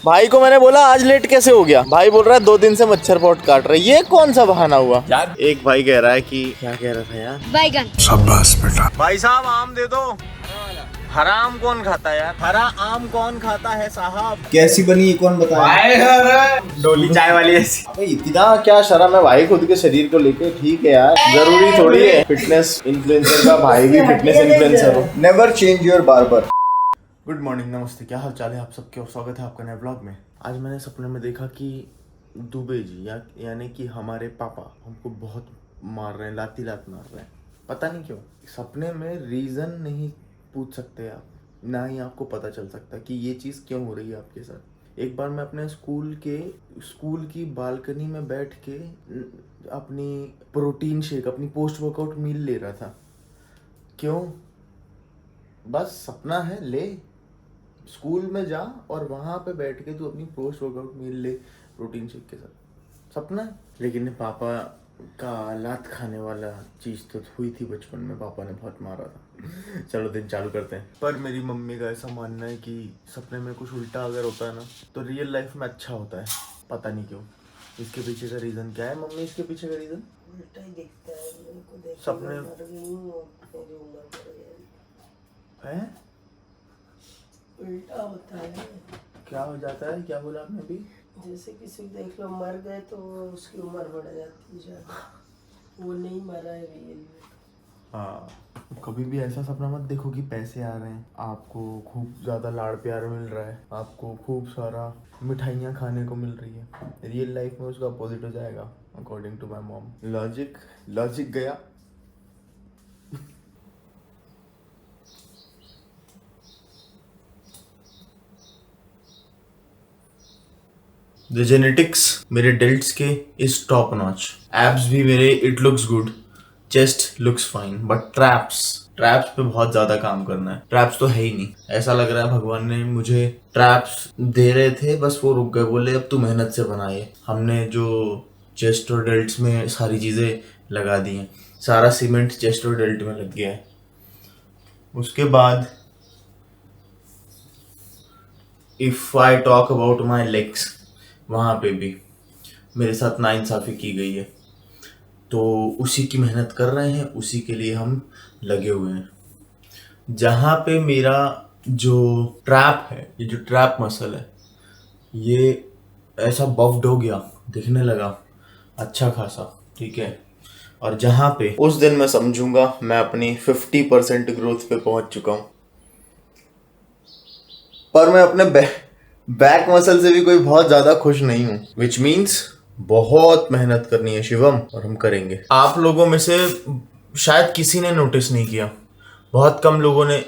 भाई को मैंने बोला आज लेट कैसे हो गया, भाई बोल रहा है 2 दिन से मच्छर पोट काट रहा है। ये कौन सा बहाना हुआ यार। एक भाई कह रहा है कि क्या कह रहा था यार, बैगन। शाबाश बेटा। भाई साहब आम दे दो। हरा आम कौन खाता है यार, हरा आम कौन खाता है साहब। कैसी बनी ये कौन बताया? डोली चाय वाली ऐसी। अबे इतना क्या शर्म है भाई खुद के शरीर को लेके। ठीक है यार, जरूरी थोड़ी है फिटनेस इन्फ्लुएंसर का भाई भी फिटनेस इन्फ्लुएंसर हो। Never change your barber. Good morning, नमस्ते, क्या हाल चाल है आप सबके और स्वागत है आपका नए ब्लॉग में। आज मैंने सपने में देखा कि दुबे जी यानी कि हमारे पापा हमको बहुत मार रहे हैं, लात मार रहे हैं। पता नहीं क्यों। सपने में रीज़न नहीं पूछ सकते आप, ना ही आपको पता चल सकता कि ये चीज़ क्यों हो रही है आपके साथ। एक बार मैं अपने स्कूल की बालकनी में बैठ के अपनी प्रोटीन शेक, अपनी पोस्ट वर्कआउट मील ले रहा था। क्यों? बस सपना है, ले स्कूल में जा और वहाँ पे बैठ के तू अपनी पोस्ट वर्कआउट मील ले प्रोटीन शेक के साथ। सपना है। लेकिन पापा का लात खाने वाला चीज़ तो हुई थी बचपन में, पापा ने बहुत मारा था। चलो दिन चालू करते हैं। पर मेरी मम्मी का ऐसा मानना है कि सपने में कुछ उल्टा अगर होता है ना तो रियल लाइफ में अच्छा होता है। पता नहीं क्यों। इसके पीछे का रीज़न क्या है मम्मी? इसके पीछे का रीज़न उल्टा ही दिखता है मेरे को, देख सपने है उल्टा होता है। क्या हो जाता है? क्या बोला आपने अभी? जैसे किसी को देख लो मर गए तो उसकी उम्र बढ़ जाती है ज्यादा, वो नहीं मरा है रियल में। हाँ, कभी भी ऐसा सपना मत देखो कि पैसे आ रहे हैं, आपको खूब ज़्यादा लाड़ प्यार मिल रहा है, आपको खूब सारा मिठाइयाँ खाने को मिल रही है। रियल लाइफ में उसका अपोजिट हो जाएगा according to my mom. Logic गया। द जेनेटिक्स मेरे डेल्ट्स के इज टॉप नॉच। एब्स भी मेरे it looks good, chest looks fine, but traps पे बहुत ज्यादा काम करना है। ट्रैप्स तो है ही नहीं। ऐसा लग रहा है भगवान ने मुझे ट्रैप्स दे रहे थे, बस वो रुक गए, बोले अब तू मेहनत से बनाए। हमने जो चेस्ट और डेल्ट्स में सारी चीजें लगा दी हैं, सारा सीमेंट चेस्ट और डेल्ट में लग गया है। उसके बाद if I talk about my legs, वहाँ पे भी मेरे साथ नाइंसाफ़ी की गई है। तो उसी की मेहनत कर रहे हैं, उसी के लिए हम लगे हुए हैं। जहाँ पे मेरा जो ट्रैप है, ये जो ट्रैप मसल है, ये ऐसा बफ्ड हो गया, दिखने लगा अच्छा खासा, ठीक है। और जहाँ पे उस दिन मैं समझूंगा मैं अपनी 50% ग्रोथ पे पहुंच चुका हूँ। पर मैं अपने बैक मसल से भी कोई बहुत ज्यादा खुश नहीं हूँ, विच मीन्स बहुत मेहनत करनी है शिवम, और हम करेंगे। आप लोगों में से शायद किसी ने नोटिस नहीं किया, बहुत कम लोगों ने,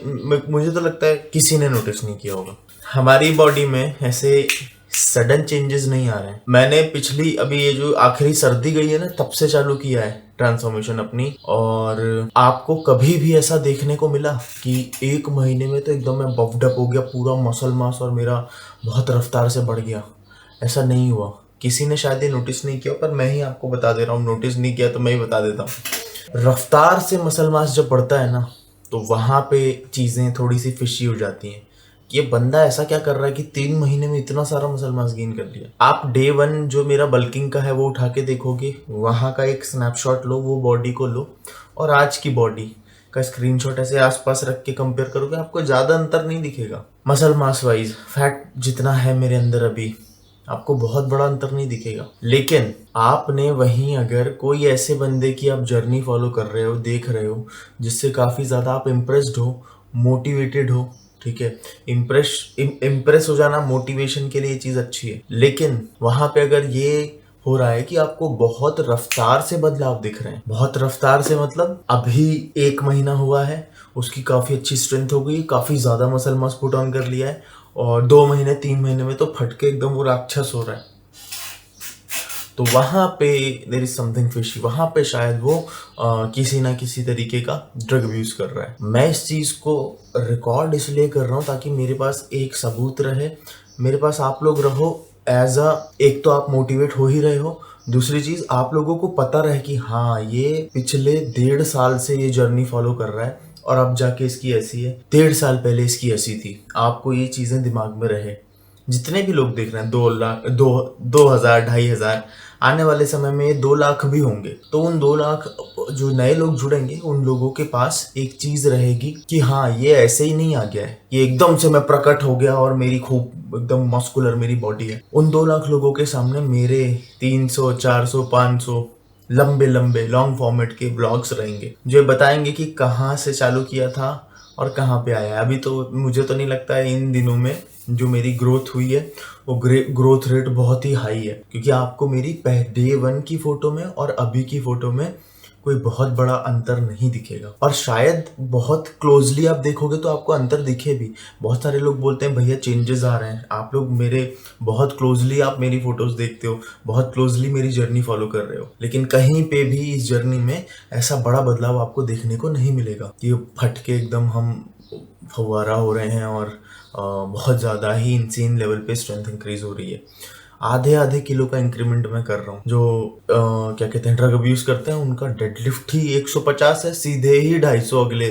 मुझे तो लगता है किसी ने नोटिस नहीं किया होगा। हमारी बॉडी में ऐसे सडन चेंजेस नहीं आ रहे हैं। मैंने पिछली अभी ये जो आखिरी सर्दी गई है ना, तब से चालू किया है ट्रांसफॉर्मेशन अपनी। और आपको कभी भी ऐसा देखने को मिला कि 1 महीने में तो एकदम मैं बफ्ड अप हो गया, पूरा मसल मास और मेरा बहुत रफ्तार से बढ़ गया? ऐसा नहीं हुआ। किसी ने शायद ये नोटिस नहीं किया, पर मैं ही आपको बता दे रहा हूँ। नोटिस नहीं किया तो मैं ही बता देता हूँ। रफ्तार से मसल मास जब बढ़ता है ना, तो वहाँ पे चीज़ें थोड़ी सी फिशी हो जाती हैं। ये बंदा ऐसा क्या कर रहा है कि 3 महीने में इतना सारा मसल मास गेन कर लिया। आप डे 1 जो मेरा बल्किंग का है वो उठा के देखोगे, वहाँ का एक स्नैपशॉट लो, वो बॉडी को लो, और आज की बॉडी का स्क्रीनशॉट ऐसे आसपास रख के कंपेयर करोगे, आपको ज़्यादा अंतर नहीं दिखेगा। मसल मास वाइज फैट जितना है मेरे अंदर अभी, आपको बहुत बड़ा अंतर नहीं दिखेगा। लेकिन आपने वहीं अगर कोई ऐसे बंदे की आप जर्नी फॉलो कर रहे हो, देख रहे हो, जिससे काफ़ी ज़्यादा आप इम्प्रेस्ड हो, मोटिवेटेड हो, ठीक है। इम्प्रेस हो जाना मोटिवेशन के लिए ये चीज़ अच्छी है, लेकिन वहाँ पे अगर ये हो रहा है कि आपको बहुत रफ्तार से बदलाव दिख रहे हैं, बहुत रफ्तार से मतलब अभी 1 महीना हुआ है, उसकी काफ़ी अच्छी स्ट्रेंथ हो गई, काफ़ी ज़्यादा मसल मास पुट ऑन कर लिया है, और 2 महीने 3 महीने में तो फटके एकदम वो राक्षस हो रहा है, तो वहाँ पे देयर इज समथिंग फिशी। वहाँ पे शायद वो किसी ना किसी तरीके का ड्रग यूज कर रहा है। मैं इस चीज़ को रिकॉर्ड इसलिए कर रहा हूँ ताकि मेरे पास एक सबूत रहे, मेरे पास आप लोग रहो एज एक तो आप मोटिवेट हो ही रहे हो, दूसरी चीज़ आप लोगों को पता रहे कि हाँ ये पिछले 1.5 साल से ये जर्नी फॉलो कर रहा है और अब जाके इसकी ऐसी है, 1.5 साल पहले इसकी ऐसी थी। आपको ये चीज़ें दिमाग में रहे, जितने भी लोग देख रहे हैं 2 लाख 2,000 2,500 आने वाले समय में ये 2 लाख भी होंगे। तो उन 2 लाख जो नए लोग जुड़ेंगे उन लोगों के पास एक चीज रहेगी कि हाँ ये ऐसे ही नहीं आ गया है, ये एकदम से मैं प्रकट हो गया और मेरी खूब एकदम मस्कुलर मेरी बॉडी है। उन 2 लाख लोगों के सामने मेरे 300 400 500 लंबे लंबे लॉन्ग फॉर्मेट के ब्लॉग्स रहेंगे जो बताएंगे कि कहाँ से चालू किया था और कहाँ पे आया। अभी तो मुझे तो नहीं लगता है इन दिनों में जो मेरी ग्रोथ हुई है वो ग्रोथ रेट बहुत ही हाई है, क्योंकि आपको मेरी डे 1 की फोटो में और अभी की फोटो में कोई बहुत बड़ा अंतर नहीं दिखेगा। और शायद बहुत क्लोजली आप देखोगे तो आपको अंतर दिखे भी। बहुत सारे लोग बोलते हैं भैया चेंजेस आ रहे हैं, आप लोग मेरे बहुत क्लोजली आप मेरी फोटोज देखते हो, बहुत क्लोजली मेरी जर्नी फॉलो कर रहे हो, लेकिन कहीं पे भी इस जर्नी में ऐसा बड़ा बदलाव आपको देखने को नहीं मिलेगा कि फट के एकदम हम फव्वारा हो रहे हैं और बहुत ज़्यादा ही इंसेन लेवल पे स्ट्रेंथ इंक्रीज हो रही है। आधे किलो का इंक्रीमेंट मैं कर रहा हूँ। जो क्या कहते हैं ड्रग अब्यूज करते हैं उनका डेडलिफ्ट ही 150 है, सीधे ही 250 अगले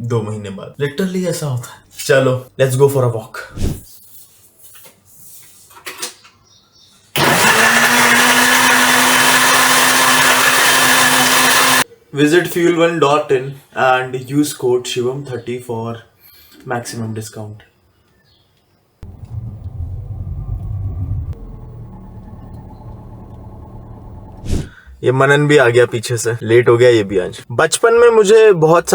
2 महीने बाद। लिटरली ऐसा होता है। चलो let's go for a walk. Visit fuel1.in and use code Shivam30 for maximum discount. ये मनन भी आ गया पीछे से, लेट हो गया ये भी आज। बचपन में मुझे बहुत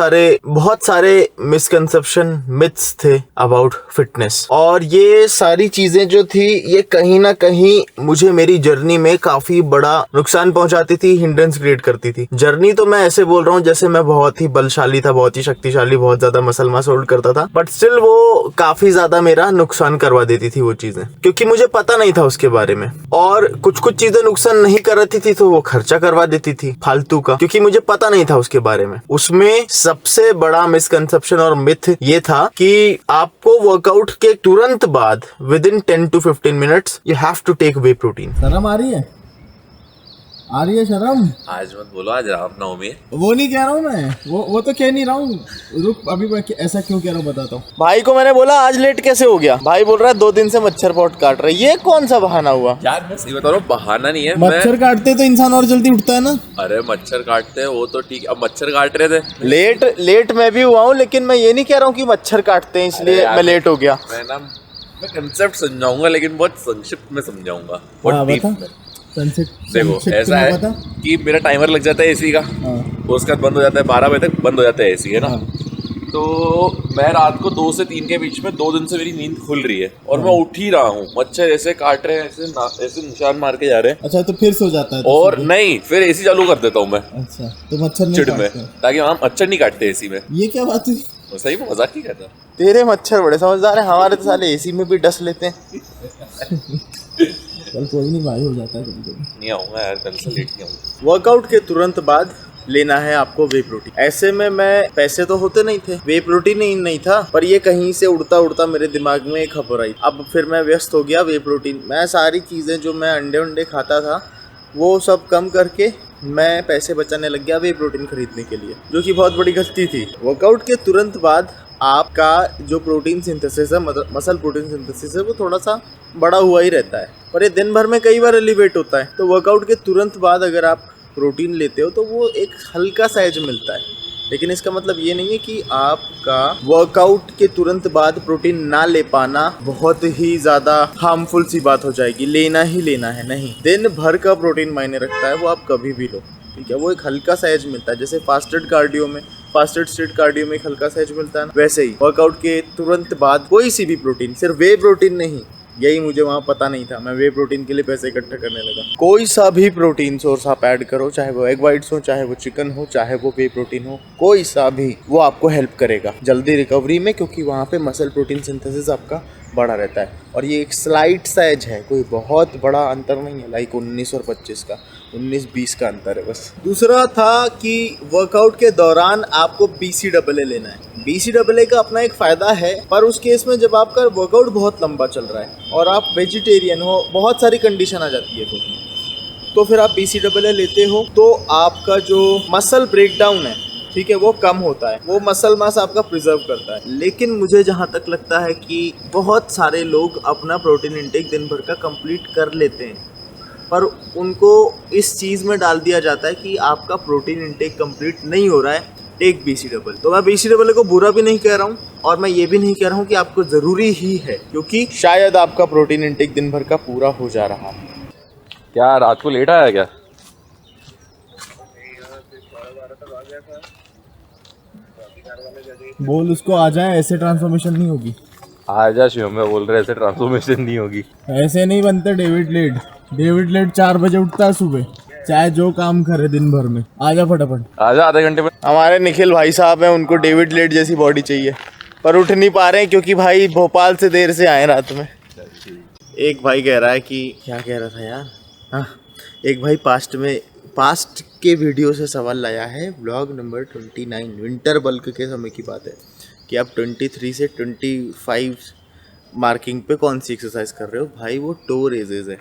सारे मिसकंसेप्शन मिथ्स थे अबाउट फिटनेस, और ये सारी चीजें जो थी ये कहीं ना कहीं मुझे मेरी जर्नी में काफी बड़ा नुकसान पहुंचाती थी, हिंड्रेंस क्रिएट करती थी। जर्नी तो मैं ऐसे बोल रहा हूँ जैसे मैं बहुत ही बलशाली था, बहुत ही शक्तिशाली, बहुत ज्यादा मसल मास होल्ड करता था, बट स्टिल वो काफी ज्यादा मेरा नुकसान करवा देती थी वो चीजें, क्योंकि मुझे पता नहीं था उसके बारे में। और कुछ चीजें नुकसान नहीं करती थी तो वो खर्चा करवा देती थी फालतू का, क्योंकि मुझे पता नहीं था उसके बारे में। उसमें सबसे बड़ा मिसकंसेप्शन और मिथ ये था कि आपको वर्कआउट के तुरंत बाद within 10 to 15 minutes you have to take whey protein. शर्म आ रही है शर्म? आज मत बोलो, आज रामनवमी है। वो नहीं कह रहा हूँ मैं, वो तो कह नहीं रहा हूँ। रुक, अभी मैं ऐसा क्यों कह रहा हूँ बताता हूँ। भाई को मैंने बोला आज लेट कैसे हो गया, भाई बोल रहा है 2 दिन से मच्छर पॉट काट रहा है। ये कौन सा बहाना हुआ यार? मैं सही बता रहा हूँ, बहाना नहीं है। मच्छर काटते तो इंसान और जल्दी उठता है ना। अरे मच्छर काटते हैं वो तो ठीक, अब मच्छर काट रहे थे। लेट मैं भी हुआ हूँ, लेकिन मैं ये नहीं कह रहा हूँ कि मच्छर काटते हैं इसलिए मैं लेट हो गया। मैं कंसेप्ट समझाऊंगा, लेकिन बहुत संक्षिप्त में समझाऊंगा, बहुत डीप में। देखो ऐसा है कि मेरा टाइमर लग जाता है एसी का, उसके बाद बंद हो जाता है 12 बजे तक बंद हो जाता है एसी, है ना। तो मैं रात को 2 से 3 के बीच में 2 दिन से मेरी नींद खुल रही है और मैं उठ ही रहा हूँ, मच्छर ऐसे काट रहे हैं, ऐसे निशान मार के जा रहे हैं। अच्छा, तो फिर सो जाता है? और नहीं, फिर एसी चालू कर देता हूँ मैं। अच्छा, तो मच्छर नहीं काटते ताकि वहाँ मच्छर नहीं काटते एसी में। ये क्या बात हुई? सही में मजाक नहीं करता। तेरे मच्छर बड़े समझदार हैं, हमारे तो साले एसी में भी डस लेते हैं। कल कोई नहीं भाई, हो जाता है कभी। नहीं आऊंगा यार, कल से लेट नहीं आऊंगा। वर्कआउट के तुरंत बाद लेना है आपको वे प्रोटीन। ऐसे में मैं पैसे तो होते नहीं थे, वे प्रोटीन ही नहीं था, पर ये कहीं से उड़ता मेरे दिमाग में एक खबर आई। अब फिर मैं व्यस्त हो गया वे प्रोटीन। मैं सारी चीजें जो मैं अंडे खाता था वो सब कम करके मैं पैसे बचाने लग गया वे प्रोटीन खरीदने के लिए, जो कि बहुत बड़ी गलती थी। वर्कआउट के तुरंत बाद आपका जो प्रोटीन सिंथेसिस है, मसल प्रोटीन सिंथेसिस है, वो थोड़ा सा बड़ा हुआ ही रहता है, पर ये दिन भर में कई बार एलिवेट होता है। तो वर्कआउट के तुरंत बाद अगर आप प्रोटीन लेते हो तो वो एक हल्का सा एज मिलता है, लेकिन इसका मतलब ये नहीं है कि आपका वर्कआउट के तुरंत बाद प्रोटीन ना ले पाना बहुत ही ज्यादा हार्मफुल सी बात हो जाएगी। लेना ही लेना है, नहीं, दिन भर का प्रोटीन मायने रखता है, वो आप कभी भी लो, ठीक है। वो एक हल्का सा एज मिलता है, जैसे फास्टेड स्टेट कार्डियो में एक हल्का सा एज मिलता है ना, वैसे ही वर्कआउट के तुरंत बाद कोई सी भी प्रोटीन, सिर्फ वे प्रोटीन नहीं, यही मुझे वहाँ पता नहीं था, मैं वे प्रोटीन के लिए पैसे इकट्ठा करने लगा। कोई सा भी प्रोटीन सोर्स आप ऐड करो, चाहे वो एग वाइट्स हो, चाहे वो चिकन हो, चाहे वो वे प्रोटीन हो, कोई सा भी, वो आपको हेल्प करेगा जल्दी रिकवरी में, क्योंकि वहाँ पे मसल प्रोटीन सिंथेसिस आपका बड़ा रहता है। और ये एक स्लाइट सा एज है, कोई बहुत बड़ा अंतर नहीं है, लाइक 19 और 25 का, 19-20 का अंतर है बस। दूसरा था कि वर्कआउट के दौरान आपको BCAA लेना है। BCAA का अपना एक फ़ायदा है, पर उस केस में जब आपका वर्कआउट बहुत लंबा चल रहा है और आप वेजिटेरियन हो, बहुत सारी कंडीशन आ जाती है तो फिर आप BCAA लेते हो तो आपका जो मसल ब्रेकडाउन है ठीक है, वो कम होता है, वो मसल मास आपका प्रिजर्व करता है। लेकिन मुझे जहाँ तक लगता है कि बहुत सारे लोग अपना प्रोटीन इंटेक दिन भर का कंप्लीट कर लेते हैं, पर उनको इस चीज़ में डाल दिया जाता है कि आपका प्रोटीन इंटेक कंप्लीट नहीं हो रहा है, टेक BC डबल। तो मैं BC डबल को बुरा भी नहीं कह रहा हूँ और मैं ये भी नहीं कह रहा हूँ कि आपको ज़रूरी ही है, क्योंकि शायद आपका प्रोटीन इंटेक दिन भर का पूरा हो जा रहा है। क्या रात को लेट आया क्या? बोल उसको आ जाए, ऐसे ट्रांसफॉर्मेशन नहीं होगी। आजा शिवम, मैं बोल रहे ऐसे ट्रांसफॉर्मेशन नहीं होगी। ऐसे नहीं बनते डेविड लेट 4 बजे उठता है सुबह, चाहे जो काम करे दिन भर में। आजा फटाफट, आजा आधे घंटे में। हमारे निखिल भाई साहब हैं, उनको डेविड लेट जैसी बॉडी चाहिए, पर उठ नहीं पा रहे हैं क्योंकि भाई भोपाल से देर से आए रात में। एक भाई कह रहा है कि क्या कह रहा था यार, हाँ, एक भाई पास्ट के वीडियो से सवाल लाया है, व्लॉग नंबर 29 विंटर बल्क के समय की बात है, कि आप 23 से 25 मार्किंग पे कौन सी एक्सरसाइज कर रहे हो। भाई वो टो रेजेस है,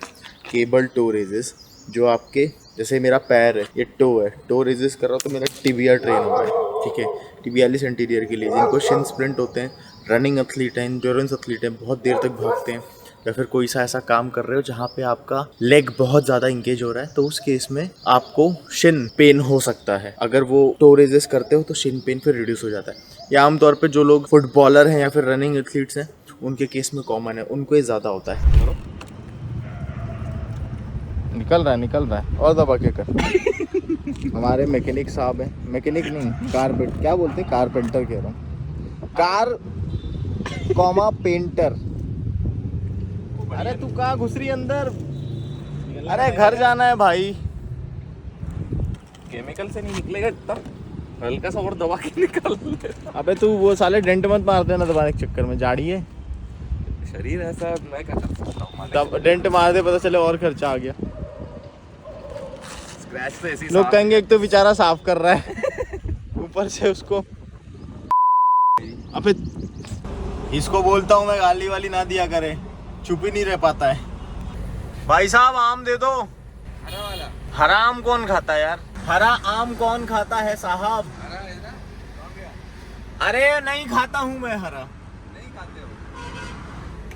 केबल टो रेजेस, जो आपके जैसे मेरा पैर है, ये टो है, टो रेजेस कर रहा हूँ तो मेरा टिबिया ट्रेन हो रहा है, ठीक है, टिबियालिस एंटीरियर के लिए, जिनको शिन स्प्रिंट होते हैं, रनिंग एथलीट हैं, एंड्योरेंस एथलीट हैं, बहुत देर तक भागते हैं, या फिर कोई सा ऐसा काम कर रहे हो जहाँ पे आपका लेग बहुत ज़्यादा इंगेज हो रहा है, तो उस केस में आपको शिन पेन हो सकता है। अगर वो टो रेजेस करते हो तो शिन पेन फिर रिड्यूस हो जाता है। या आमतौर पे जो लोग फुटबॉलर हैं या फिर रनिंग एथलीट्स हैं, उनके केस में कॉमन है, उनको ये ज़्यादा होता है। निकल रहा है और दबा के कर। हमारे मैकेनिक साहब हैं, मैकेनिक नहीं, क्या बोलते हैं, कारपेंटर कह रहा हूँ, पेंटर। अरे तू कहाँ घुस रही अंदर? अरे घर जाना है भाई। केमिकल से नहीं निकलेगा इतना, हल्का सा और दबा के निकाल ले। अबे तू वो साले डेंट मत मार देना दबाने के चक्कर में, जाड़ी है शरीर ऐसा, मैं क्या कर सकता हूँ। तब डेंट मार दे, पता चले और खर्चा आ गया। स्क्रैच तो ऐसी लोग कहेंगे एक तो बेचारा साफ कर रहा है ऊपर से उसको। अबे इसको बोलता हूँ मैं, गाली वाली ना दिया करे, चुप ही नहीं रह पाता है। भाई साहब आम दे दो। हरा वाला। हरा आम कौन खाता है यार? हरा आम कौन खाता है साहब? अरे नहीं खाता हूँ मैं हरा। नहीं खाते हो?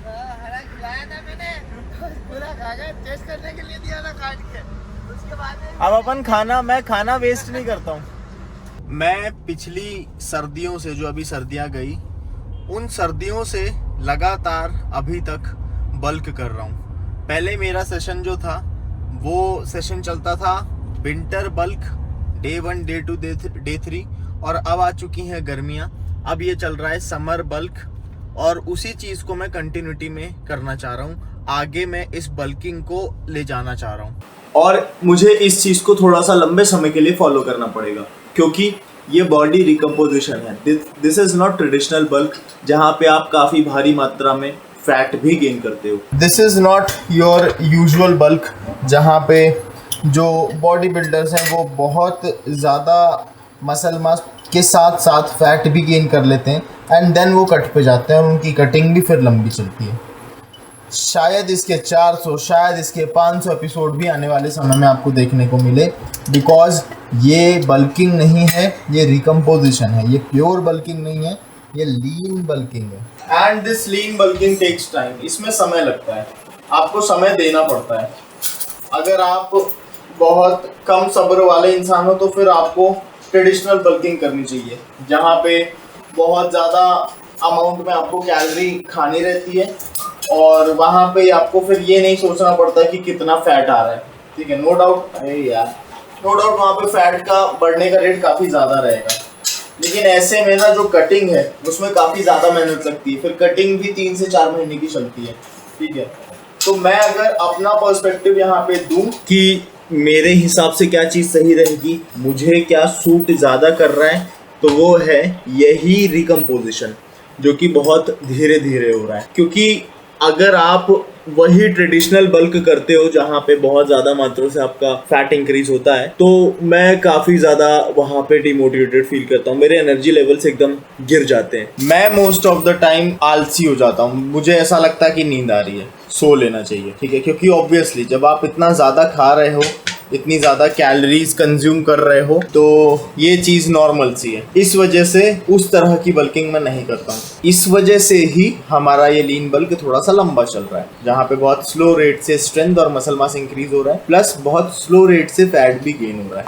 हरा खिलाया था मैंने, पूरा खा गया, टेस्ट करने के लिए दिया था काट के, उसके बाद अब अपन मैं खाना वेस्ट नहीं करता हूँ। मैं पिछली सर्दियों से, जो अभी सर्दियाँ गई, उन सर्दियों से लगातार अभी तक बल्क कर रहा हूँ। पहले मेरा सेशन जो था वो सेशन चलता था winter bulk, day 1, day 2, day 3, और अब आ चुकी हैं गर्मियाँ, अब ये चल रहा है समर बल्क, और उसी चीज़ को मैं कंटिन्यूटी में करना चाह रहा हूँ। आगे मैं इस बल्किंग को ले जाना चाह रहा हूँ और मुझे इस चीज़ को थोड़ा सा लंबे समय के लिए फॉलो करना पड़ेगा, क्योंकि ये बॉडी रिकम्पोजिशन है। This is not traditional bulk जहाँ पे आप काफ़ी भारी मात्रा में फैट भी गेन करते हो। This is not your usual bulk जहाँ पे जो बॉडी बिल्डर्स हैं वो बहुत ज़्यादा मसल मास के साथ साथ फैट भी गेन कर लेते हैं एंड देन वो कट पे जाते हैं और उनकी कटिंग भी फिर लंबी चलती है। शायद इसके 400, शायद इसके 500 एपिसोड भी आने वाले समय में आपको देखने को मिले, बिकॉज ये बल्किंग नहीं है, ये रिकम्पोजिशन है, ये प्योर बल्किंग नहीं है, ये लीन बल्किंग है। And this lean bulking takes time, इसमें समय लगता है, आपको समय देना पड़ता है। अगर आप बहुत कम सब्र वाले इंसान हो तो फिर आपको ट्रेडिशनल बल्किंग करनी चाहिए, जहाँ पे बहुत ज़्यादा अमाउंट में आपको कैलोरी खानी रहती है और वहाँ पे आपको फिर ये नहीं सोचना पड़ता कि कितना फैट आ रहा है। ठीक है, नो डाउट, अरे यार नो डाउट वहाँ पे फैट का बढ़ने का रेट काफ़ी ज़्यादा रहेगा, लेकिन ऐसे में ना जो कटिंग है उसमें काफ़ी ज़्यादा मेहनत लगती है, फिर कटिंग भी 3 से 4 महीने की चलती है। ठीक है, तो मैं अगर अपना पर्सपेक्टिव यहाँ पे दूँ कि मेरे हिसाब से क्या चीज़ सही रहेगी, मुझे क्या सूट ज़्यादा कर रहा है, तो वो है यही रिकम्पोजिशन, जो कि बहुत धीरे धीरे हो रहा है। क्योंकि अगर आप वही ट्रेडिशनल बल्क करते हो जहाँ पे बहुत ज़्यादा मात्रा से आपका फैट इंक्रीज होता है, तो मैं काफ़ी ज़्यादा वहाँ पे डिमोटिवेटेड फील करता हूँ, मेरे एनर्जी लेवल्स एकदम गिर जाते हैं, मैं मोस्ट ऑफ द टाइम आलसी हो जाता हूँ, मुझे ऐसा लगता है कि नींद आ रही है, सो लेना चाहिए। ठीक है, क्योंकि ऑब्वियसली जब आप इतना ज़्यादा खा रहे हो इतनी ज्यादा कैलोरीज कंज्यूम कर रहे हो, तो ये चीज नॉर्मल सी है। इस वजह से उस तरह की बल्किंग मैं नहीं करता हूँ। इस वजह से ही हमारा ये लीन बल्क थोड़ा सा लंबा चल रहा है, जहाँ पे बहुत स्लो रेट से स्ट्रेंथ और मसल मास इंक्रीज हो रहा है, प्लस बहुत स्लो रेट से फैट भी गेन हो रहा है।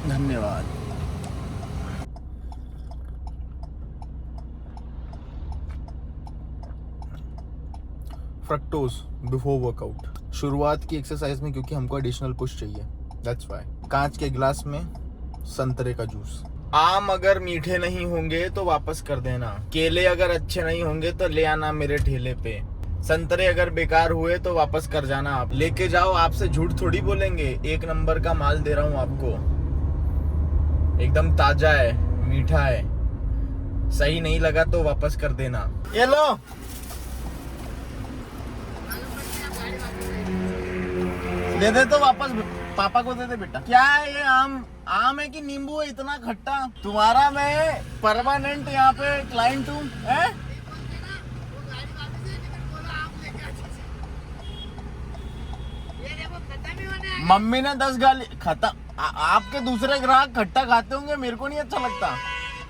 धन्यवाद। फ्रक्टोज बिफोर वर्कआउट, शुरुआत की एक्सरसाइज में, क्योंकि हमको एडिशनल पुश चाहिए, दैट्स व्हाई। कांच के गिलास में संतरे का जूस। आम अगर मीठे नहीं होंगे तो वापस कर देना। केले अगर अच्छे नहीं होंगे तो ले आना मेरे ठेले पे। संतरे अगर बेकार हुए तो वापस कर जाना। आप लेके जाओ, आपसे झूठ थोड़ी बोलेंगे। 1 नंबर का माल दे रहा हूँ आपको, एकदम ताजा है, मीठा है। सही नहीं लगा तो वापस कर देना। ये लो, दे दे तो वापस, पापा को दे दे बेटा। क्या है ये, आम है कि नींबू है इतना खट्टा? तुम्हारा मैं परमानेंट यहाँ पे क्लाइंट हूँ, है? मम्मी ने 10 गाली खत्म। आपके दूसरे ग्राहक खट्टा खाते होंगे, मेरे को नहीं अच्छा लगता।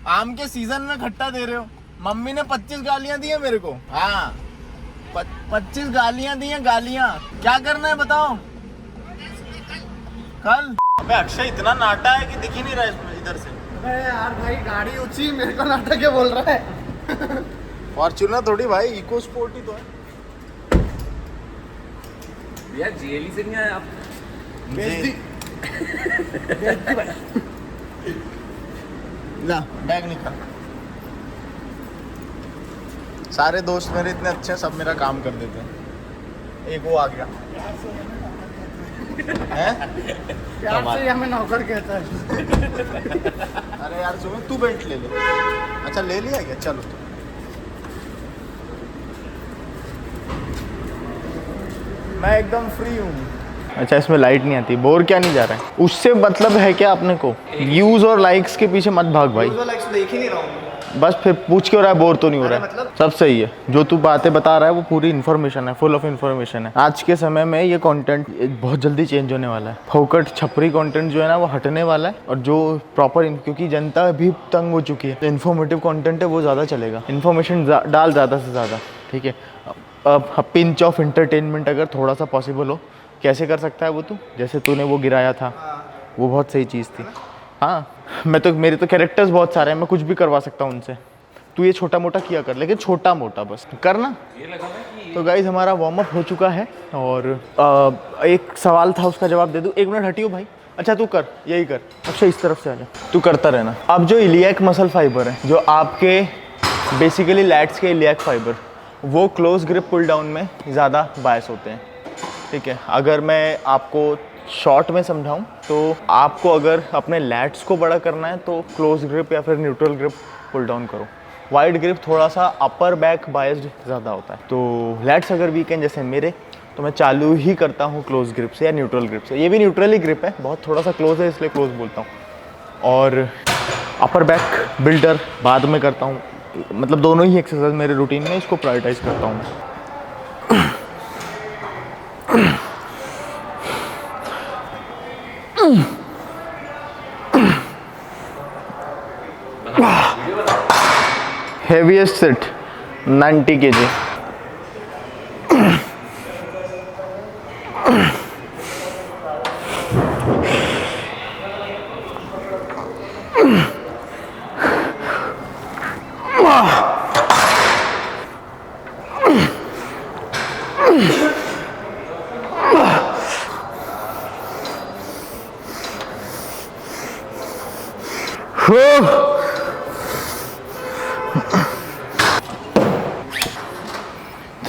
आम के सीजन में खट्टा दे रहे हो। मम्मी ने 25 गालियां दी है मेरे को। हाँ, 25 गालियां दी हैं, गालियां। क्या करना है बताओ? कल। अबे अक्षय इतना नाटा है कि दिख ही नहीं रहा है इधर से। अबे यार भाई, गाड़ी ऊंची, मेरे को नाटक क्या बोल रहा है? फॉर्च्यूनर थोड़ी भाई, इको स्पोर्ट ही तो है। भैया जीएलई से नहीं आए आप? ला बैग निकाल। सारे दोस्त मेरे इतने अच्छे हैं, सब मेरा काम कर देते हैं। एक वो आ गया हैं? प्यार से हमें नौकर कहता है। अरे यार सुनो, तू बेल्ट ले ले। अच्छा ले लिया क्या? चलो। मैं एकदम फ्री हूँ। अच्छा, इसमें लाइट नहीं आती, बोर क्या नहीं जा रहा है? उससे मतलब है क्या अपने को? व्यूज और लाइक्स के पीछे मत भाग भाई। देख ही नहीं रहा हूँ। बस फिर पूछ क्यों रहा है? बोर तो नहीं हो रहा है? मतलब सब सही है। जो तू बातें बता रहा है वो पूरी इन्फॉर्मेशन है, फुल ऑफ इन्फॉर्मेशन है। आज के समय में ये कंटेंट बहुत जल्दी चेंज होने वाला है। फोकट छपरी कंटेंट जो है ना, वो हटने वाला है। और जो प्रॉपर, क्योंकि जनता भी तंग हो चुकी है, इन्फॉर्मेटिव कंटेंट है वो ज़्यादा चलेगा। इन्फॉर्मेशन डाल ज़्यादा से ज़्यादा, ठीक है? अब पिंच ऑफ एंटरटेनमेंट अगर थोड़ा सा पॉसिबल हो, कैसे कर सकता है वो? तू जैसे तूने वो गिराया था, वो बहुत सही चीज़ थी। हाँ, मेरे तो कैरेक्टर्स बहुत सारे हैं, मैं कुछ भी करवा सकता हूँ उनसे। तू ये छोटा मोटा किया कर, लेकिन छोटा मोटा बस करना। तो गाइज हमारा वार्म अप हो चुका है, और एक सवाल था, उसका जवाब दे दूँ। 1 मिनट हटियो भाई। अच्छा तू कर, यही कर। अच्छा इस तरफ से आ जा, तू करता रहना। अब जो इलियक मसल फाइबर है, जो आपके बेसिकली लैट्स के इलियक फाइबर, वो क्लोज ग्रिप पुल डाउन में ज़्यादा बायस होते हैं, ठीक है? अगर मैं आपको शॉर्ट में समझाऊं तो आपको अगर अपने लैट्स को बड़ा करना है तो क्लोज ग्रिप या फिर न्यूट्रल ग्रिप पुल डाउन करो। वाइड ग्रिप थोड़ा सा अपर बैक बायस्ड ज़्यादा होता है। तो लैट्स अगर वीक हैं जैसे मेरे, तो मैं चालू ही करता हूँ क्लोज ग्रिप से या न्यूट्रल ग्रिप से। ये भी न्यूट्रल ही ग्रिप है, बहुत थोड़ा सा क्लोज है इसलिए क्लोज बोलता हूँ। और अपर बैक बिल्डर बाद में करता हूँ, मतलब दोनों ही एक्सरसाइज मेरे रूटीन में, इसको प्रायोरिटाइज करता हूँ। Heaviest set 90 kg।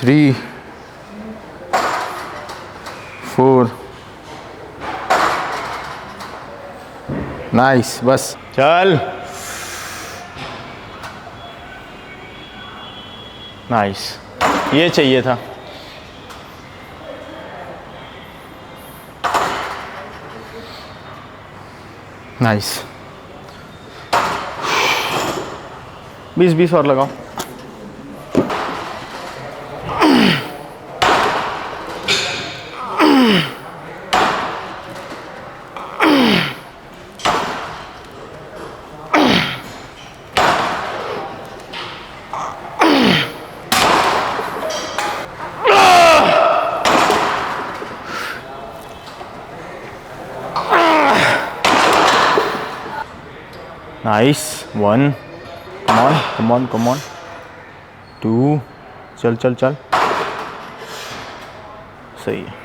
Three, 4, nice. बस चल, नाइस, ये चाहिए था। नाइस, 20 और लगाओ। नाइस 1 कम ऑन 2 चल सही है।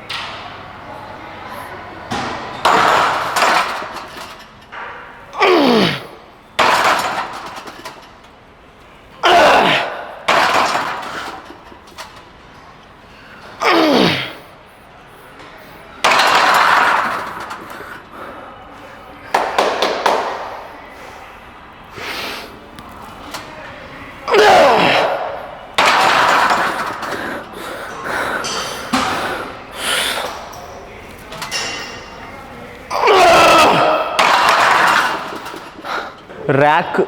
रैक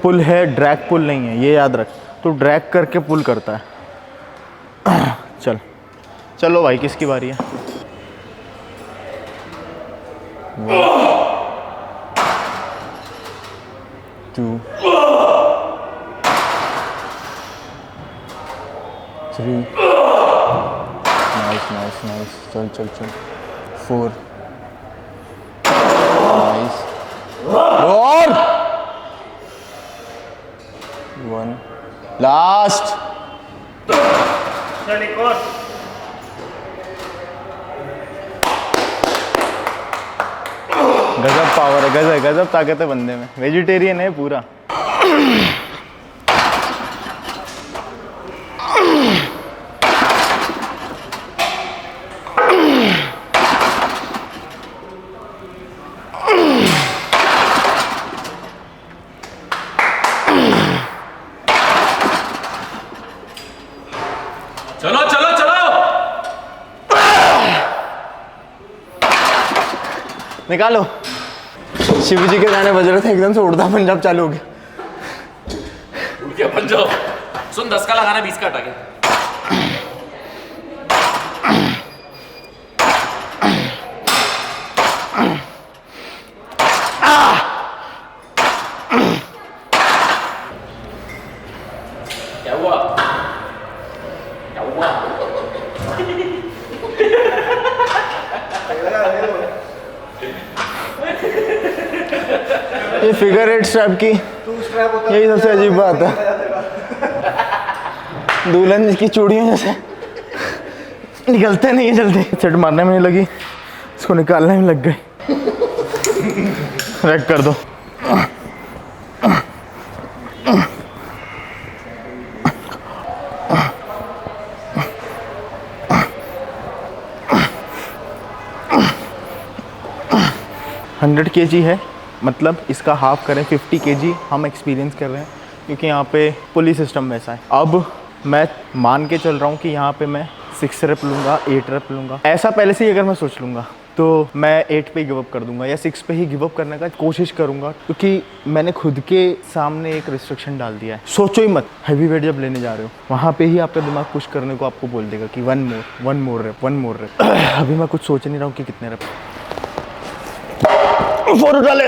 पुल है, ड्रैग पुल नहीं है, ये याद रख। तो ड्रैग करके पुल करता है। चलो भाई, किसकी बारी है? 2 3 नाइस चल 4 नाइस और 1 लास्ट। चल एक और। गजब पावर है, गजब ताकत है बंदे में। वेजिटेरियन है पूरा। चलो चलो चलो निकालो। शिव जी के गाने बज रहे थे, एकदम से उड़ता पंजाब चालू हो गया। उड़ के बन जाओ। सुन 10 का लगाना 20 का हटा के। क्या हुआ? ये फिगर 8 स्ट्रैप की यही सबसे अजीब बात है। दुल्हन की चूड़ियों जैसे निकलते नहीं है जल्दी। सेट मारने में नहीं लगी, इसको निकालने में लग गई। रैक कर दो। $100 kg है, मतलब इसका हाफ करें 50 kg हम एक्सपीरियंस कर रहे हैं, क्योंकि यहाँ पे पुली सिस्टम वैसा है। अब मैं मान के चल रहा हूँ कि यहाँ पे मैं 6 रेप लूँगा, 8 रेप लूँगा। ऐसा पहले से ही अगर मैं सोच लूँगा तो मैं 8 पे ही गिव अप कर दूंगा या 6 पे ही गिव अप करने का कोशिश करूँगा, क्योंकि मैंने खुद के सामने एक रिस्ट्रिक्शन डाल दिया है। सोचो ही मत, हैवी वेट जब लेने जा रहे हो वहाँ पे ही आपका दिमाग पुश करने को आपको बोल देगा कि वन मोर रेप। अभी मैं कुछ सोच नहीं रहा हूँ कि कितने रेप। 4 उठा ले।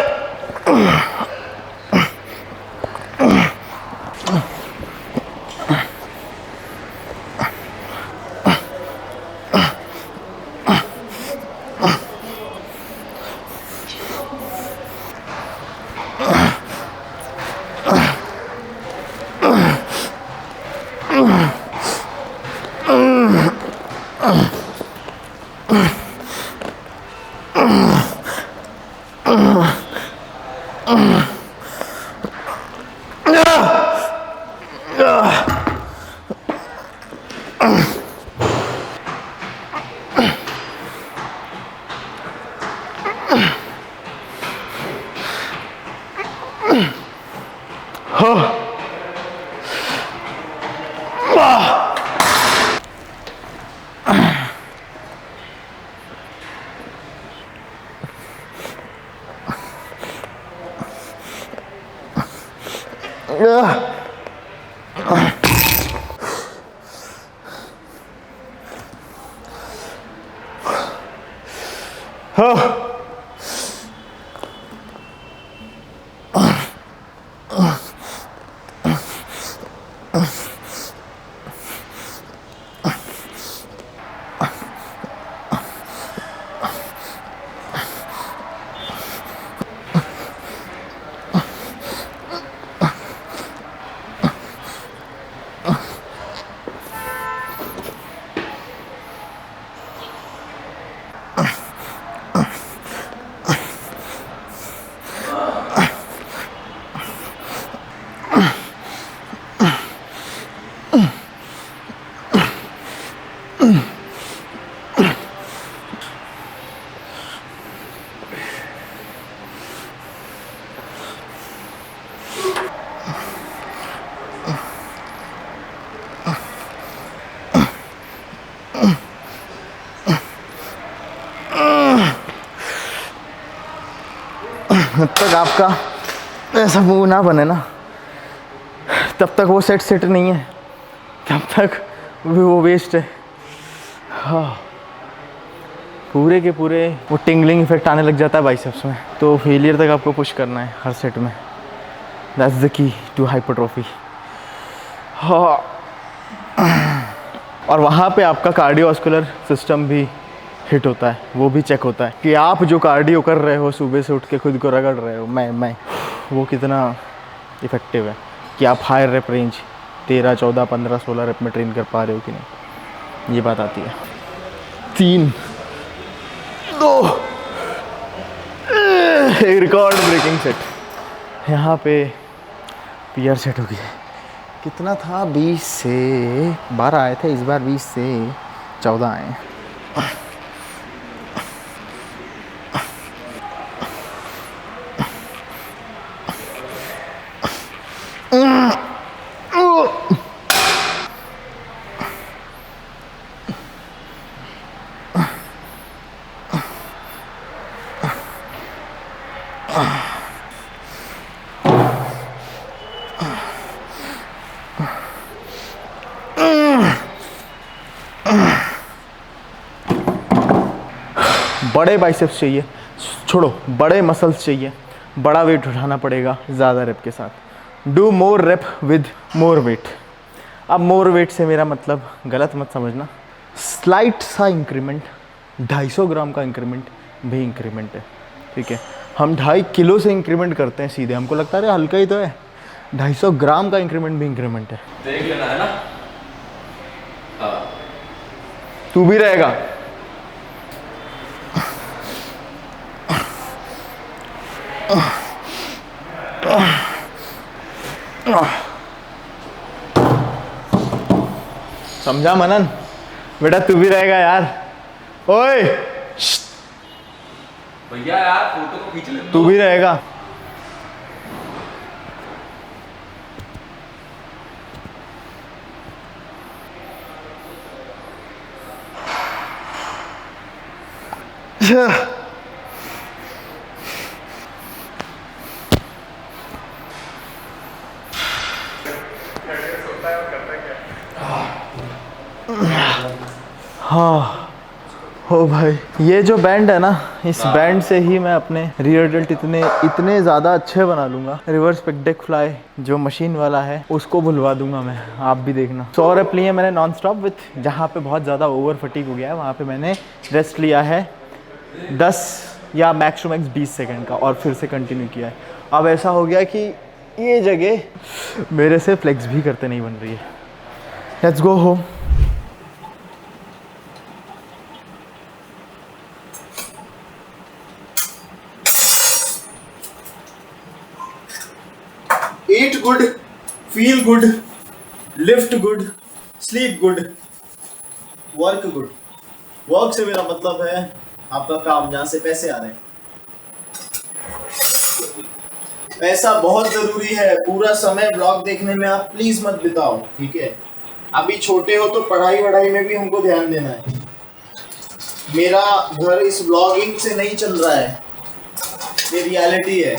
जब तक आपका ऐसा मुंह ना बने ना, तब तक वो सेट नहीं है, तब तक वो वेस्ट है। हाँ, पूरे के पूरे वो टिंगलिंग इफेक्ट आने लग जाता है बाइसेप्स में। तो फेलियर तक आपको पुश करना है हर सेट में। That's the key to hypertrophy. हाँ, और वहाँ पे आपका कार्डियोवास्कुलर सिस्टम भी हिट होता है, वो भी चेक होता है कि आप जो कार्डियो कर रहे हो, सुबह से उठ के खुद को रगड़ रहे हो, मैं वो कितना इफ़ेक्टिव है, कि आप हायर रेप रेंज 13, 14, 15, 16 रेप में ट्रेन कर पा रहे हो कि नहीं, ये बात आती है। 3, 2, एक रिकॉर्ड ब्रेकिंग सेट। यहाँ पे पीआर सेट हो गया। कितना था? 20 से 12 आए थे, इस बार 20 से 14 आए। बड़े बाइसेप्स चाहिए, छोड़ो, बड़े मसल्स चाहिए, बड़ा वेट उठाना पड़ेगा ज़्यादा रेप के साथ। Do more rape with more weight. अब मोर वेट से मेरा मतलब गलत मत समझना, स्लाइट सा इंक्रीमेंट, 250 ग्राम का इंक्रीमेंट भी इंक्रीमेंट है, ठीक है। हम 2.5 किलो से इंक्रीमेंट करते हैं सीधे, हमको लगता है अरे हल्का ही तो है। 250 ग्राम का इंक्रीमेंट भी इंक्रीमेंट है। देख लेना है ना। हाँ, तू भी रहेगा। समझा मनन? बेटा तू भी रहेगा यार। ओए भैया यार फोटो को खींच ले। तू भी रहेगा। हाँ, हो भाई, ये जो बैंड है ना, इस बैंड से ही मैं अपने रियर डेल्ट इतने ज़्यादा अच्छे बना लूँगा। रिवर्स पेक डेक फ्लाई जो मशीन वाला है उसको भुलवा दूंगा मैं, आप भी देखना। 100 रेप लिए मैंने नॉन स्टॉप विथ, जहाँ पे बहुत ज़्यादा ओवर फटीग हो गया है वहाँ पे मैंने रेस्ट लिया है 10 या मैक्स टू मैक्स 20 सेकेंड का, और फिर से कंटिन्यू किया है। अब ऐसा हो गया कि ये जगह मेरे से फ्लेक्स भी करते नहीं बन रही है। Let's go home. Eat good, feel good, lift good, sleep good, work good. Work से मेरा मतलब है आपका काम, जहाँ से पैसे आ रहे हैं। पैसा बहुत जरूरी है। पूरा समय ब्लॉग देखने में आप प्लीज मत बिताओ, ठीक है। अभी छोटे हो तो पढ़ाई वढ़ाई में भी हमको ध्यान देना है। मेरा घर इस ब्लॉगिंग से नहीं चल रहा है, ये रियलिटी है।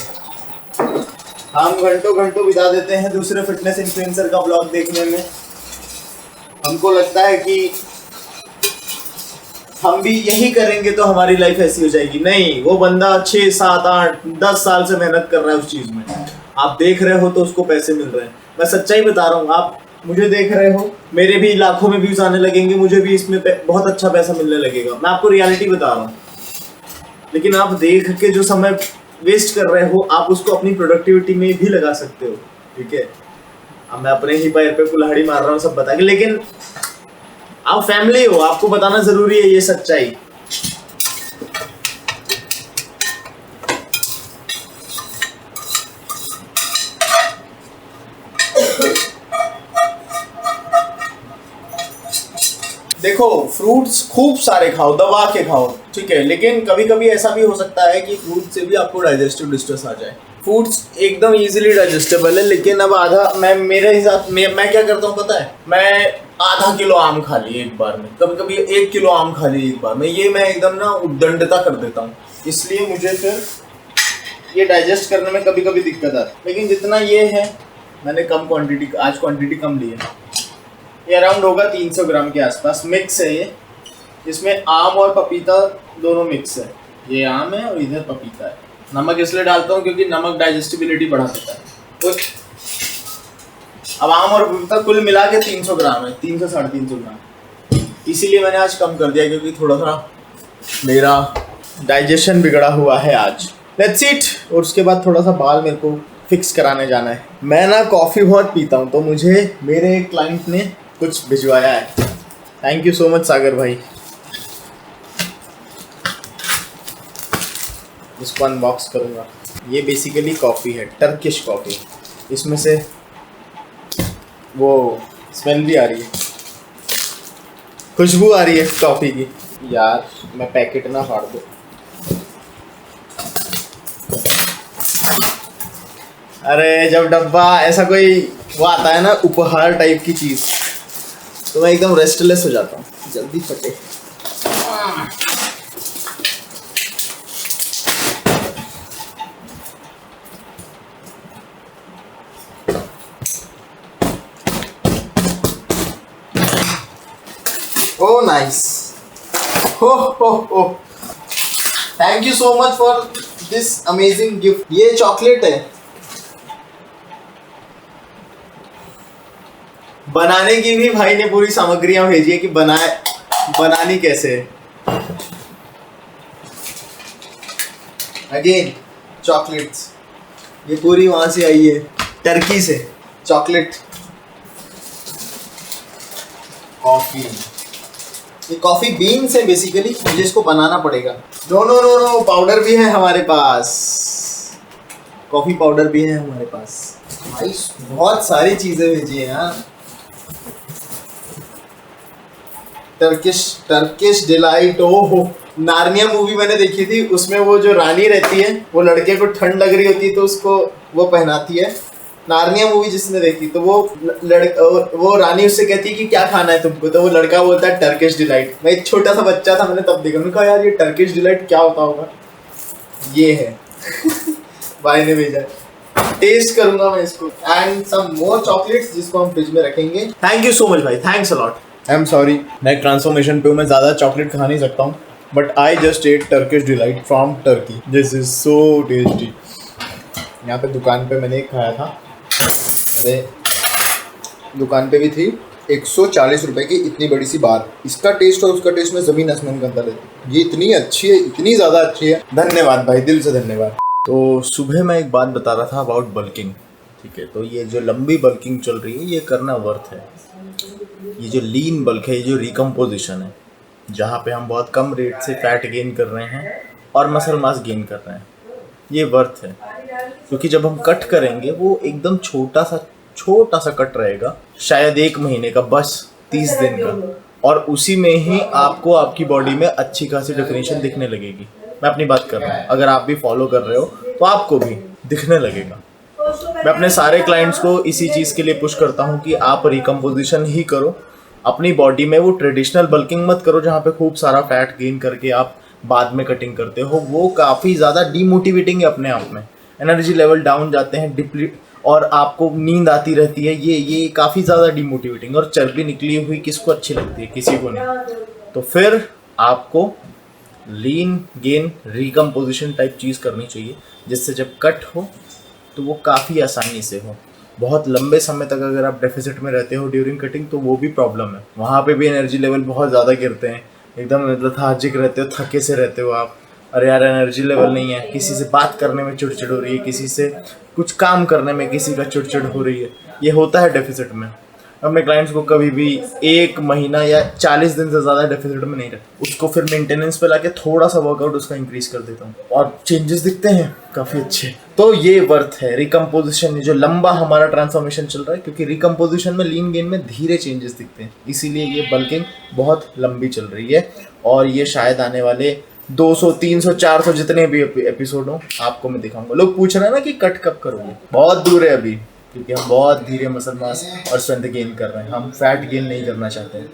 हम घंटों घंटों बिता देते हैं दूसरे फिटनेस इन्फ्लुएंसर का ब्लॉग देखने में। हमको लगता है कि हम भी यही करेंगे तो हमारी लाइफ ऐसी हो जाएगी। नहीं, वो बंदा 6, 7, 8, 10 साल से मेहनत कर रहा है उस चीज में। आप देख रहे हो तो उसको पैसे मिल रहे हैं। मैं सच्चाई बता रहा हूँ, आप मुझे देख रहे हो, मेरे भी लाखों में व्यूज आने लगेंगे, मुझे भी इसमें बहुत अच्छा पैसा मिलने लगेगा। मैं आपको रियलिटी बता रहा हूँ। लेकिन आप देख के जो समय वेस्ट कर रहे हो, आप उसको अपनी प्रोडक्टिविटी में भी लगा सकते हो, ठीक है। अब मैं अपने ही पैर पे कुल्हाड़ी मार रहा हूँ सब बता के, लेकिन आप फैमिली हो, आपको बताना जरूरी है ये सच्चाई। देखो, फ्रूट्स खूब सारे खाओ, दबा के खाओ, ठीक है। लेकिन कभी कभी ऐसा भी हो सकता है कि फ्रूट से भी आपको डाइजेस्टिव डिस्ट्रेस आ जाए। फ्रूट्स एकदम इजीली डाइजेस्टेबल है, लेकिन अब मेरे हिसाब मैं क्या करता हूँ पता है, मैं आधा किलो आम खा ली एक बार में, कभी कभी 1 किलो आम खा ली एक बार में। ये मैं एकदम ना उद्दंडता कर देता हूँ, इसलिए मुझे फिर ये डाइजेस्ट करने में कभी कभी दिक्कत आती है, लेकिन जितना ये है मैंने कम क्वांटिटी, आज क्वांटिटी कम ली है। ये अराउंड होगा 300 ग्राम के आसपास। मिक्स है ये, इसमें आम और पपीता दोनों मिक्स है। ये आम है और इधर पपीता है। नमक इसलिए डालता हूँ क्योंकि नमक डाइजेस्टिबिलिटी बढ़ा देता है। अब आम और पपीता कुल मिला के 300 ग्राम है, 300 साढ़े 300 ग्राम। इसीलिए मैंने आज कम कर दिया क्योंकि थोड़ा सा मेरा डाइजेशन बिगड़ा हुआ है आज। Let's eat. और उसके बाद थोड़ा सा बाल मेरे को फिक्स कराने जाना है। मैं ना कॉफ़ी बहुत पीता हूँ, तो मुझे मेरे एक क्लाइंट ने कुछ भिजवाया है। थैंक यू सो मच सागर भाई। इसको अनबॉक्स करूँगा। ये बेसिकली कॉफ़ी है, टर्किश कॉफ़ी। इसमें से वो स्मेल भी आ रही है, खुशबू आ रही है कॉफ़ी की। यार मैं पैकेट ना फाड़ दूँ। अरे जब डब्बा ऐसा कोई वो आता है ना, उपहार टाइप की चीज़, तो मैं एकदम रेस्टलेस हो जाता हूँ। जल्दी फटे। Oh nice. Oh. Thank you so much for this amazing gift. ये चॉकलेट है। बनाने की भी भाई ने पूरी सामग्रियां भेजी है कि बनानी कैसे है। अगेन चॉकलेट्स, ये पूरी वहां से आई है, टर्की से चॉकलेट। कॉफी, ये कॉफी बीन्स है बेसिकली, मुझे इसको बनाना पड़ेगा। नो पाउडर भी है हमारे पास, कॉफी पाउडर भी है हमारे पास। भाई बहुत सारी चीजें भेजी है यार। Turkish delight. ओहो, नार्निया मूवी मैंने देखी थी, उसमें वो जो रानी रहती है, वो लड़के को ठंड लग रही होती है तो उसको वो पहनाती है। नार्निया मूवी जिसने देखी, तो वो रानी उससे कहती है कि क्या खाना है तुमको, तो वो लड़का बोलता है टर्किश डिलाइट। मैं एक छोटा सा बच्चा था, मैंने तब देखा, मैंने कहा यार ये टर्किश डिलाइट क्या होता होगा। ये है भाई ने भेजा, टेस्ट करूंगा मैं इसको। एंड सम मोर चॉकलेट्स जिसको हम फ्रिज में रखेंगे। थैंक यू सो मच भाई, thanks a lot. I am sorry, next transformation पे मैं ज़्यादा चॉकलेट खा नहीं सकता हूँ, but I just ate Turkish delight from Turkey. This is so tasty. यहाँ पे दुकान पे मैंने खाया था, मेरे दुकान पे भी थी, 140 रुपए की इतनी बड़ी सी बार। इसका टेस्ट और उसका टेस्ट में ज़मीन आसमान का अंतर है। ये इतनी अच्छी है, इतनी ज़्यादा अच्छी है। धन्यवाद भाई, दिल से धन्यवाद। तो सुबह मैं एक बात बता रहा था अबाउट बल्किंग, ठीक है। तो ये जो लंबी बल्किंग चल रही है, ये करना वर्थ है। ये जो लीन बल्क है, ये जो रिकम्पोजिशन है, जहाँ पे हम बहुत कम रेट से फैट गेन कर रहे हैं और मसल मास गेन कर रहे हैं, ये वर्थ है। क्योंकि जब हम कट करेंगे, वो एकदम छोटा सा कट रहेगा, शायद 1 महीने का, बस 30 दिन का, और उसी में ही आपको आपकी बॉडी में अच्छी खासी डेफिनेशन दिखने लगेगी। मैं अपनी बात कर रहा हूँ, अगर आप भी फॉलो कर रहे हो तो आपको भी दिखने लगेगा। मैं अपने सारे क्लाइंट्स को इसी चीज़ के लिए पुश करता हूँ कि आप रिकम्पोजिशन ही करो अपनी बॉडी में। वो ट्रेडिशनल बल्किंग मत करो जहाँ पे खूब सारा फैट गेन करके आप बाद में कटिंग करते हो। वो काफ़ी ज़्यादा डीमोटिवेटिंग है अपने आप में। एनर्जी लेवल डाउन जाते हैं, डिप्लीट, और आपको नींद आती रहती है। ये काफ़ी ज़्यादा डीमोटिवेटिंग। और चर्बी निकली हुई किसको अच्छी लगती है? किसी को नहीं। तो फिर आपको लीन गेन रिकम्पोजिशन टाइप चीज़ करनी चाहिए, जिससे जब कट हो तो वो काफ़ी आसानी से हो। बहुत लंबे समय तक अगर आप डेफिसिट में रहते हो ड्यूरिंग कटिंग, तो वो भी प्रॉब्लम है। वहाँ पे भी एनर्जी लेवल बहुत ज़्यादा गिरते हैं, एकदम लेथार्जिक रहते हो, थके से रहते हो आप। अरे यार एनर्जी लेवल नहीं है, किसी से बात करने में चिड़चिड़ हो रही है, किसी से कुछ काम करने में किसी का चिड़चिड़ हो रही है। ये होता है डेफिसिट में। अपने क्लाइंट्स को कभी भी 1 महीना या 40 दिन से ज़्यादा डेफिसिट में नहीं रखते। उसको फिर मेंटेनेंस पे लाके थोड़ा सा वर्कआउट उसका इंक्रीज कर देता हूँ, और चेंजेस दिखते हैं काफ़ी अच्छे। तो ये वर्थ है रिकम्पोजिशन, जो लंबा हमारा ट्रांसफॉर्मेशन चल रहा है, क्योंकि रिकम्पोजिशन में, लीन गेन में धीरे चेंजेस दिखते हैं। इसीलिए ये बल्किंग बहुत लंबी चल रही है, और ये शायद आने वाले 200, 300, 400 जितने भी एपिसोड हो आपको मैं दिखाऊंगा। लोग पूछ रहे हैं ना कि कट कब करोगे? बहुत दूर है अभी, क्योंकि हम बहुत धीरे मसल मास और स्ट्रेंथ गेन कर रहे हैं। हम फैट गेन नहीं करना चाहते हैं।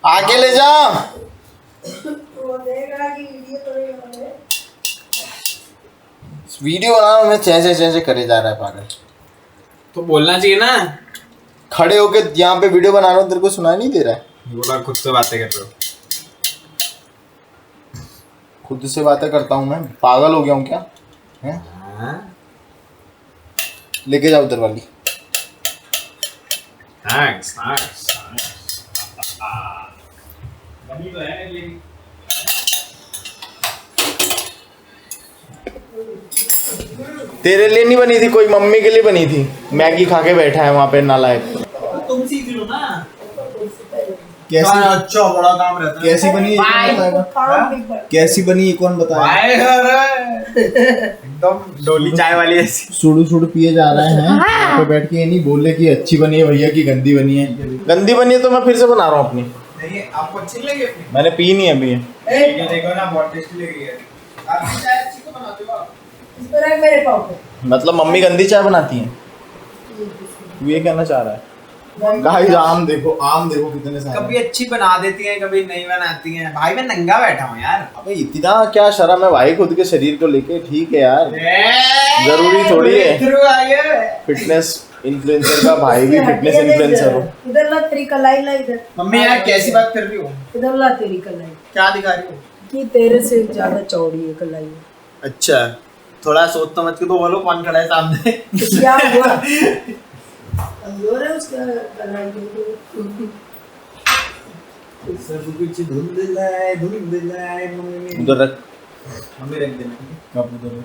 आगे ले जा। वो देगा कि वीडियो करेगा। वीडियो बनाना में चेंचे करे जा रहा है पागल। तो बोलना चाहिए ना। खड़े होके यहाँ पे वीडियो बना रहा हूँ, तेरे को सुनाई नहीं दे रहा है? बोला खुद से बातें कर रहे हो। खुद से बातें करता हूँ मैं, पागल हो गया हूँ क्या? हैं? लेके जाओ उधर वाली। थैंक्स। तेरे लिए नहीं बनी थी, कोई मम्मी के लिए बनी थी। मैगी खा के बैठा है वहाँ पे नालायक। तुम सीख लो ना। कैसी अच्छा बड़ा काम रहता है। कैसी बनी ये कौन बताएगा? कैसी बनी ये कौन बताएगा? एकदम डोली चाय वाली ऐसी। सुडू पिए जा रहे हैं यहाँ पे बैठ के। ये नहीं बोले कि अच्छी बनी है भैया की गंदी बनी है। गंदी बनी है तो मैं फिर से बना रहा हूँ अपनी। नहीं आपको अच्छी लगी अपनी? मैंने पी नहीं अभी। ये देखो ना बहुत टेस्टी लगी है। आप चाय अच्छी तो बनाते हो आप? इस पर रख मेरे पाँव पे। मतलब मम्मी गंदी चाय बनाती है, तू ये कहना चाह रहा है? गाइस आम देखो कितने सारे। कभी अच्छी बना देती हैं, कभी नहीं बनाती हैं। भाई मैं नंगा बैठा हूँ यार। अबे इतना क्या शर्म है भाई खुद के शरीर को लेके? ठीक है यार, जरूरी थोड़ी है फिटनेस इन्फ्लुएंसर का भाई भी फिटनेस इन्फ्लुएंसर हो। इधर ला तेरी कलाई ला इधर। मम्मी यार कैसी बात कर रही हो? इधर ला तेरी कलाई। क्या दिखा रही हो? कि तेरे से ज्यादा चौड़ी है कलाई। अच्छा थोड़ा सोच समझ के तो बोलो कौन खड़ा है सामने। क्या हुआ? कमजोर है उसका कलाई को। सब कुछ धुंधला है मम्मी। उधर रख। मम्मी रख देना। कब उधर?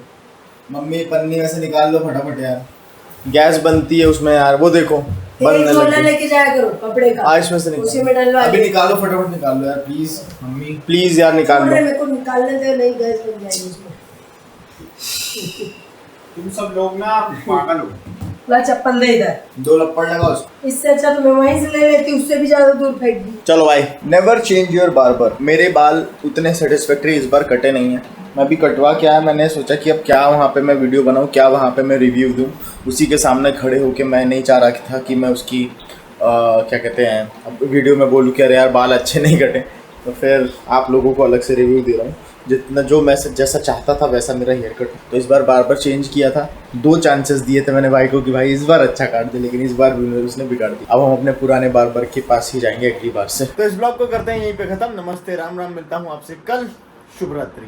मम्मी पन्नी में से निकाल लो फटाफट यार। गैस बनती है उसमें यार, वो देखो एक बनने झोला लगी। लेके जाया करो कपड़े का। आज इसमें से उसी निकाल, में डलवा अभी के। निकालो फटाफट निकाल लो यार प्लीज। मम्मी प्लीज यार निकाल लो। मेरे को निकालने दे, नहीं गैस बन जाएगी उसमें। तुम सब लोग ना पागल हो। ला चप्पल दे इधर। 2 लप्पड़ लगा उसको। इससे अच्छा तो मैं वहीं से ले लेती, उससे भी ज्यादा दूर फेंक दी। चलो भाई, नेवर चेंज योर बार्बर। मेरे बाल उतने सेटिस्फैक्टरी इस बार कटे नहीं है। मैं भी कटवा के आया, मैंने सोचा कि अब क्या वहाँ पे मैं वीडियो बनाऊँ, क्या वहाँ पे मैं रिव्यू दूँ। उसी के सामने खड़े होके मैं नहीं चाह रहा था कि मैं उसकी क्या कहते हैं, अब वीडियो में बोलूँ कि अरे यार बाल अच्छे नहीं कटे। तो फिर आप लोगों को अलग से रिव्यू दे रहा हूँ। जितना जो मैं जैसा चाहता था वैसा मेरा हेयर कट। तो इस बार बार्बर चेंज किया था, 2 चांसेस दिए थे मैंने भाई को कि भाई इस बार अच्छा काट दे, लेकिन इस बार भी उसने बिगाड़ दिया। अब हम अपने पुराने बार्बर के पास ही जाएंगे अगली बार से। तो इस ब्लॉग को करते हैं यहीं पे खत्म। नमस्ते, राम राम, मिलता हूँ आपसे कल। शुभ रात्रि।